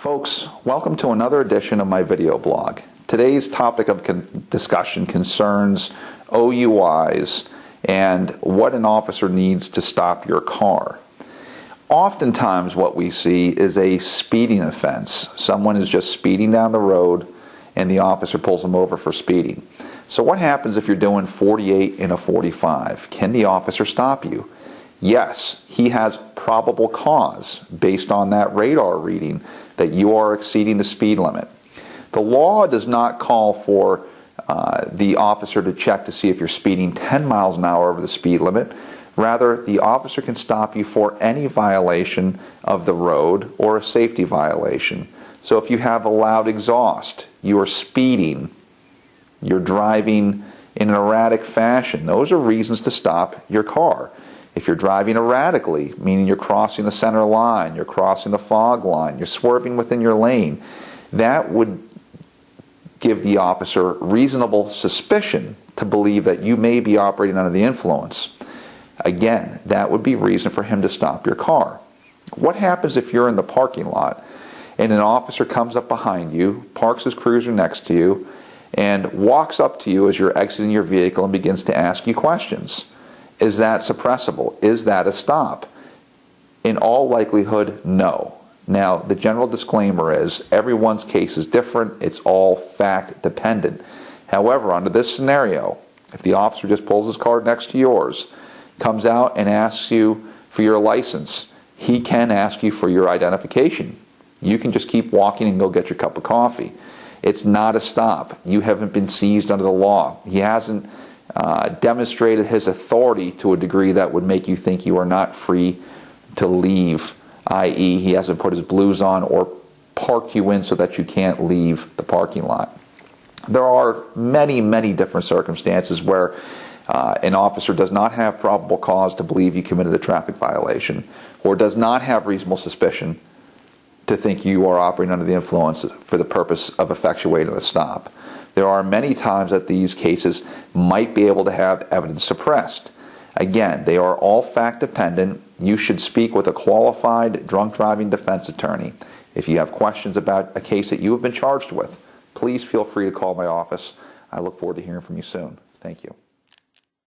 Folks, welcome to another edition of my video blog. Today's topic of discussion concerns OUIs and what an officer needs to stop your car. Oftentimes what we see is a speeding offense. Someone is just speeding down the road and the officer pulls them over for speeding. So what happens if you're doing 48 in a 45? Can the officer stop you? Yes, he has probable cause based on that radar reading that you are exceeding the speed limit. The law does not call for the officer to check to see if you're speeding 10 miles an hour over the speed limit. Rather, the officer can stop you for any violation of the road or a safety violation. So if you have a loud exhaust, you are speeding, you're driving in an erratic fashion, those are reasons to stop your car. If you're driving erratically, meaning you're crossing the center line, you're crossing the fog line, you're swerving within your lane, that would give the officer reasonable suspicion to believe that you may be operating under the influence. Again, that would be reason for him to stop your car. What happens if you're in the parking lot and an officer comes up behind you, parks his cruiser next to you, and walks up to you as you're exiting your vehicle and begins to ask you questions? Is that suppressible? Is that a stop? In all likelihood, no. Now, the general disclaimer is everyone's case is different. It's all fact dependent. However, under this scenario, if the officer just pulls his car next to yours, comes out and asks you for your license, he can ask you for your identification. You can just keep walking and go get your cup of coffee. It's not a stop. You haven't been seized under the law. He hasn't demonstrated his authority to a degree that would make you think you are not free to leave, i.e. he hasn't put his blues on or parked you in so that you can't leave the parking lot. There are many, many different circumstances where an officer does not have probable cause to believe you committed a traffic violation or does not have reasonable suspicion to think you are operating under the influence for the purpose of effectuating the stop. There are many times that these cases might be able to have evidence suppressed. Again, they are all fact dependent. You should speak with a qualified drunk driving defense attorney. If you have questions about a case that you have been charged with, please feel free to call my office. I look forward to hearing from you soon. Thank you.